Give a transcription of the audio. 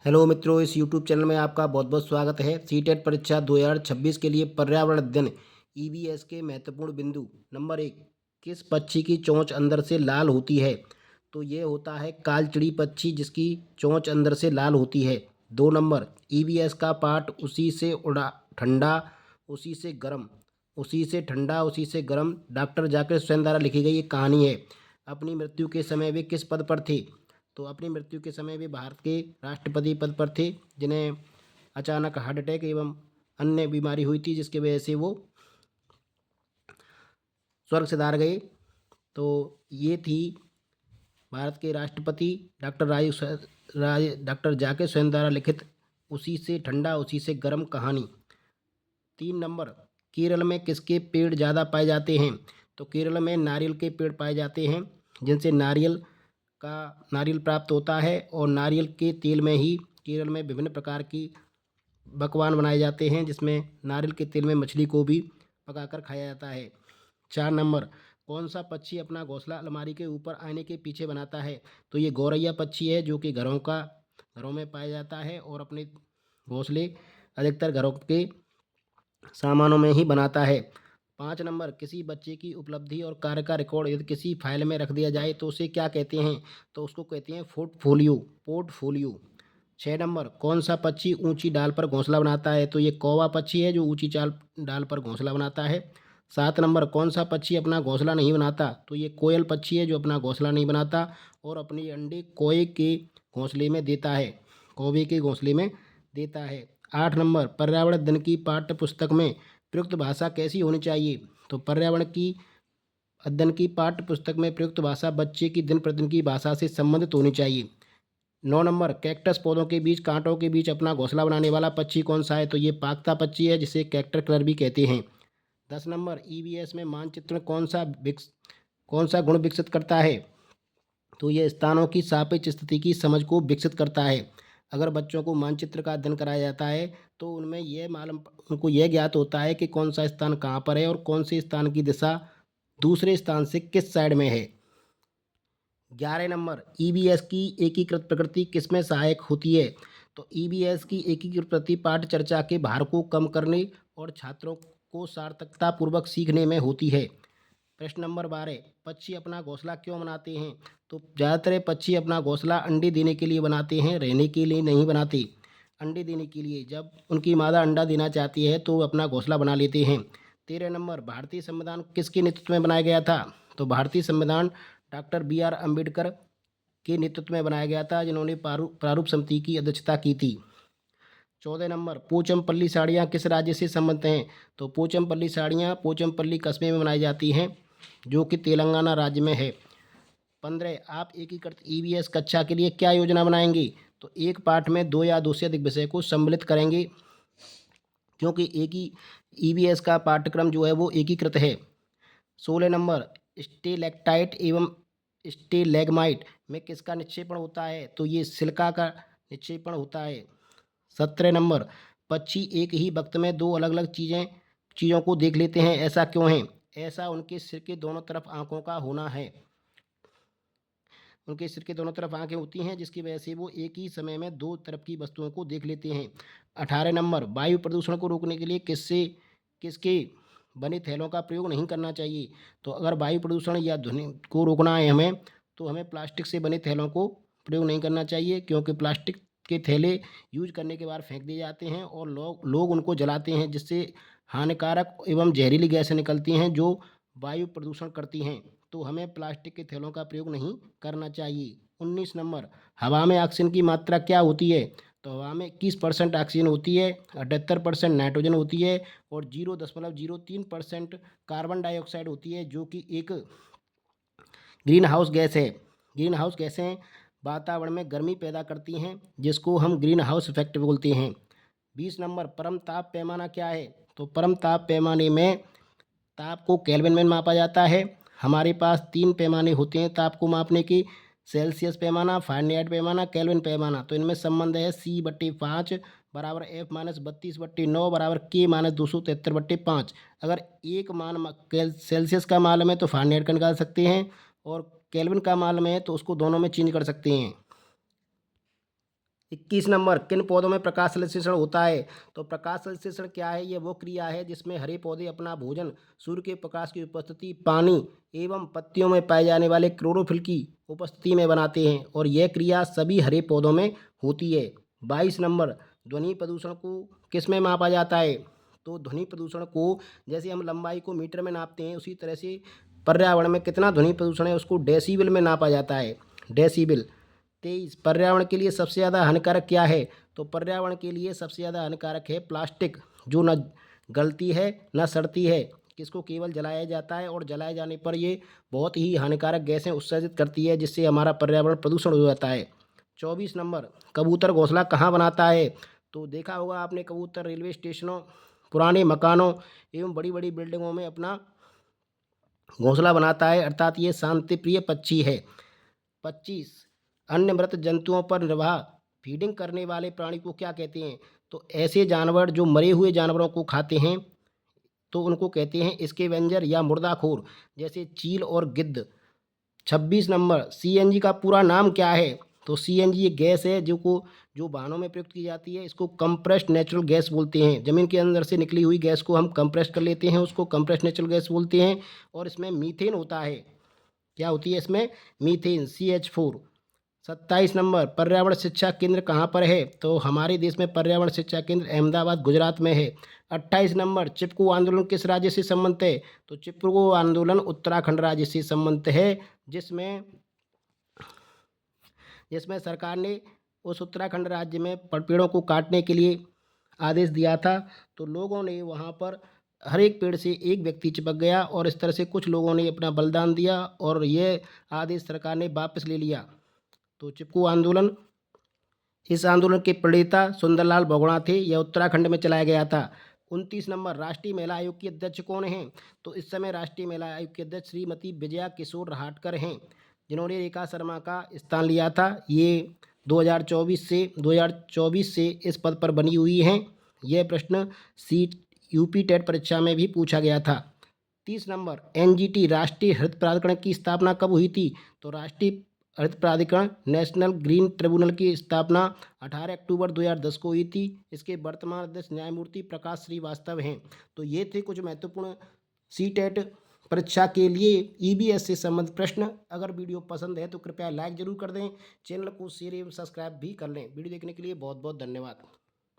Hello मित्रों, इस YouTube channel में आपका बहुत बहुत स्वागत है। सीटेट परीक्षा 2026 के लिए पर्यावरण अध्ययन ईवीएस के महत्वपूर्ण बिंदु। नंबर 1, किस पक्षी की चोंच अंदर से लाल होती है? तो ये होता है कालचिड़ी पक्षी, जिसकी चोंच अंदर से लाल होती है। 2 नंबर, ईवीएस का पाठ उसी से उड़ा ठंडा उसी से गर्म, उसी से ठंडा उसी से गर्म डॉक्टर जाकिर हुसैन द्वारा लिखी गई एक कहानी है। अपनी मृत्यु के समय वे किस पद पर थे? तो अपनी मृत्यु के समय वे भारत के राष्ट्रपति पद पर थे, जिन्हें अचानक हार्ट अटैक एवं अन्य बीमारी हुई थी, जिसकी वजह से वो स्वर्ग सिधार गए। तो ये थी भारत के राष्ट्रपति डॉक्टर जाकिर हुसैन द्वारा लिखित उसी से ठंडा उसी से गर्म कहानी। 3 नंबर, केरल में किसके पेड़ ज़्यादा पाए जाते हैं? तो केरल में नारियल के पेड़ पाए जाते हैं, जिनसे नारियल प्राप्त होता है, और नारियल के तेल में ही केरल में विभिन्न प्रकार की पकवान बनाए जाते हैं, जिसमें नारियल के तेल में मछली को भी पकाकर खाया जाता है। 4 नंबर, कौन सा पक्षी अपना घोंसला अलमारी के ऊपर आईने के पीछे बनाता है? तो ये गौरैया पक्षी है, जो कि घरों में पाया जाता है और अपने घोंसले अधिकतर घरों के सामानों में ही बनाता है। 5 नंबर, किसी बच्चे की उपलब्धि और कार्य का रिकॉर्ड यदि किसी फाइल में रख दिया जाए तो उसे क्या कहते हैं? तो उसको कहते हैं पोर्टफोलियो। 6 नंबर, कौन सा पक्षी ऊंची डाल पर घोंसला बनाता है? तो ये कौवा पक्षी है, जो ऊंची चाल डाल पर घोंसला बनाता है। 7 नंबर, कौन सा पक्षी अपना घोंसला नहीं बनाता? तो ये कोयल पक्षी है, जो अपना घोंसला नहीं बनाता और अपने अंडे कौवे के घोंसले में देता है। 8 नंबर, पर्यावरण दिन की पाठ्य पुस्तक में प्रयुक्त भाषा कैसी होनी चाहिए? तो पर्यावरण की अध्ययन की पाठ्य पुस्तक में प्रयुक्त भाषा बच्चे की दिन प्रतिदिन की भाषा से संबंधित होनी चाहिए। 9 नंबर, कैक्टस पौधों के बीच कांटों के बीच अपना घोंसला बनाने वाला पक्षी कौन सा है? तो ये पागता पक्षी है, जिसे कैक्टर कलर भी कहते हैं। 10 नंबर, ईवीएस में मानचित्रण कौन सा गुण विकसित करता है? तो ये स्थानों की सापेक्ष स्थिति की समझ को विकसित करता है। अगर बच्चों को मानचित्र का अध्ययन कराया जाता है तो उनको यह ज्ञात होता है कि कौन सा स्थान कहाँ पर है और कौन से स्थान की दिशा दूसरे स्थान से किस साइड में है। 11 नंबर, ईबीएस की एकीकृत प्रकृति किसमें सहायक होती है? तो ईबीएस की एकीकृत प्रकृति पाठ चर्चा के भार को कम करने और छात्रों को सार्थकता पूर्वक सीखने में होती है। प्रश्न नंबर 12, पक्षी अपना घोंसला क्यों बनाते हैं? तो ज़्यादातर पक्षी अपना घोंसला अंडे देने के लिए बनाते हैं, रहने के लिए नहीं बनाते। अंडे देने के लिए, जब उनकी मादा अंडा देना चाहती है तो वो अपना घोंसला बना लेते हैं। 13 नंबर, भारतीय संविधान किसके नेतृत्व में बनाया गया था? तो भारतीय संविधान डॉक्टर बी आर अम्बेडकर के नेतृत्व में बनाया गया था, जिन्होंने प्रारूप समिति की अध्यक्षता की थी। 14 नंबर, पोचमपल्ली साड़ियाँ किस राज्य से संबंधित हैं? तो पोचमपल्ली साड़ियाँ पोचमपल्ली कस्बे में बनाई जाती हैं, जो कि तेलंगाना राज्य में है। 15, आप एकीकृत ईवीएस कक्षा के लिए क्या योजना बनाएंगे? तो एक पाठ में 2 या 2 से अधिक विषय को सम्मिलित करेंगे, क्योंकि एक ही ईवीएस का पाठ्यक्रम जो है वो एकीकृत है। 16 नंबर, स्टेलेक्टाइट एवं स्टेलेग्माइट में किसका निक्षेपण होता है? तो ये सिलिका का निक्षेपण होता है। 17 नंबर, पक्षी एक ही वक्त में दो अलग अलग चीज़ों को देख लेते हैं, ऐसा क्यों है? ऐसा उनके सिर के दोनों तरफ आंखों का होना है। उनके सिर के दोनों तरफ आंखें होती हैं, जिसकी वजह से वो एक ही समय में दो तरफ की वस्तुओं को देख लेते हैं। 18 नंबर, वायु प्रदूषण को रोकने के लिए किसके बने थैलों का प्रयोग नहीं करना चाहिए? तो अगर वायु प्रदूषण या ध्वनि को रोकना है हमें, तो हमें प्लास्टिक से बने थैलों को प्रयोग नहीं करना चाहिए, क्योंकि प्लास्टिक के थैले यूज करने के बाद फेंक दिए जाते हैं और लोग उनको जलाते हैं, जिससे हानिकारक एवं जहरीली गैसें निकलती हैं, जो वायु प्रदूषण करती हैं। तो हमें प्लास्टिक के थैलों का प्रयोग नहीं करना चाहिए। 19 नंबर, हवा में ऑक्सीजन की मात्रा क्या होती है? तो हवा में 21% ऑक्सीजन होती है, 78% नाइट्रोजन होती है और 0.03% कार्बन डाइऑक्साइड होती है, जो कि एक ग्रीन हाउस गैस है। ग्रीन हाउस गैसें वातावरण में गर्मी पैदा करती हैं, जिसको हम ग्रीन हाउस इफेक्ट बोलते हैं। 20 नंबर, परम ताप पैमाना क्या है? तो परम ताप पैमाने में ताप को केल्विन में मापा जाता है। हमारे पास 3 पैमाने होते हैं ताप को मापने के: सेल्सियस पैमाना, फ़ारेनहाइट पैमाना, केल्विन पैमाना। तो इनमें संबंध है C/5 बराबर F-32/9 बराबर K-273/5। अगर एक मान सेल्सियस का मालूम है तो फ़ारेनहाइट का निकाल सकते हैं, और केल्विन का मालूम है तो उसको दोनों में चेंज कर सकते हैं। 21 नंबर, किन पौधों में प्रकाश संश्लेषण होता है? तो प्रकाश संश्लेषण क्या है? ये वो क्रिया है जिसमें हरे पौधे अपना भोजन सूर्य के प्रकाश की उपस्थिति, पानी एवं पत्तियों में पाए जाने वाले क्लोरोफिल की उपस्थिति में बनाते हैं और यह क्रिया सभी हरे पौधों में होती है। 22 नंबर, ध्वनि प्रदूषण को किस में मापा जाता है? तो ध्वनि प्रदूषण को जैसे हम लंबाई को मीटर में नापते हैं उसी तरह से पर्यावरण में कितना ध्वनि प्रदूषण है उसको डेसीबल में नापा जाता है, डेसीबल। 23, पर्यावरण के लिए सबसे ज़्यादा हानिकारक क्या है? तो पर्यावरण के लिए सबसे ज़्यादा हानिकारक है प्लास्टिक, जो न गलती है न सड़ती है, किसको केवल जलाया जाता है और जलाए जाने पर ये बहुत ही हानिकारक गैसें उत्सर्जित करती है जिससे हमारा पर्यावरण प्रदूषण हो जाता है। 24 नंबर, कबूतर घोंसला कहाँ बनाता है? तो देखा होगा आपने कबूतर रेलवे स्टेशनों, पुराने मकानों एवं बड़ी बड़ी बिल्डिंगों में अपना घोंसला बनाता है, अर्थात ये शांतिप्रिय पक्षी है। 25, अन्य मृत जंतुओं पर निर्वाह फीडिंग करने वाले प्राणी को क्या कहते हैं? तो ऐसे जानवर जो मरे हुए जानवरों को खाते हैं तो उनको कहते हैं स्कैवेंजर या मुर्दाखोर, जैसे चील और गिद्ध। 26 नंबर, सीएनजी का पूरा नाम क्या है? तो सीएनजी एक गैस है जो वाहनों में प्रयुक्त की जाती है। इसको कंप्रेस्ड नेचुरल गैस बोलते हैं। ज़मीन के अंदर से निकली हुई गैस को हम कंप्रेस कर लेते हैं, उसको कंप्रेस्ड नेचुरल गैस बोलते हैं और इसमें मीथेन होता है। क्या होती है इसमें? Methane, CH4। 27 नंबर, पर्यावरण शिक्षा केंद्र कहाँ पर है? तो हमारे देश में पर्यावरण शिक्षा केंद्र अहमदाबाद, गुजरात में है। 28 नंबर, चिपको आंदोलन किस राज्य से संबंधित है? तो चिपको आंदोलन उत्तराखंड राज्य से संबंधित है, जिसमें जिसमें सरकार ने उस उत्तराखंड राज्य में पेड़ों को काटने के लिए आदेश दिया था। तो लोगों ने वहाँ पर हर एक पेड़ से एक व्यक्ति चिपक गया और इस तरह से कुछ लोगों ने अपना बलिदान दिया और ये आदेश सरकार ने वापस ले लिया। तो चिपको आंदोलन, इस आंदोलन के प्रणेता सुंदरलाल बहुगुणा थे। यह उत्तराखंड में चलाया गया था। 29 नंबर, राष्ट्रीय महिला आयोग की अध्यक्ष कौन हैं? तो इस समय राष्ट्रीय महिला आयोग की अध्यक्ष श्रीमती विजया किशोर रहाटकर हैं, जिन्होंने रेखा शर्मा का स्थान लिया था। ये 2024 से इस पद पर बनी हुई हैं। यह प्रश्न यूपी टेट परीक्षा में भी पूछा गया था। 30 नंबर, एनजीटी राष्ट्रीय हरित प्राधिकरण की स्थापना कब हुई थी? तो राष्ट्रीय हरित प्राधिकरण नेशनल ग्रीन ट्रिब्यूनल की स्थापना 18 अक्टूबर 2010 को हुई थी। इसके वर्तमान अध्यक्ष न्यायमूर्ति प्रकाश श्रीवास्तव हैं। तो ये थे कुछ महत्वपूर्ण सीटेट परीक्षा के लिए ईबीएस से संबंधित प्रश्न। अगर वीडियो पसंद है तो कृपया लाइक जरूर कर दें, चैनल को शेयर एवं सब्सक्राइब भी कर लें। वीडियो देखने के लिए बहुत बहुत धन्यवाद।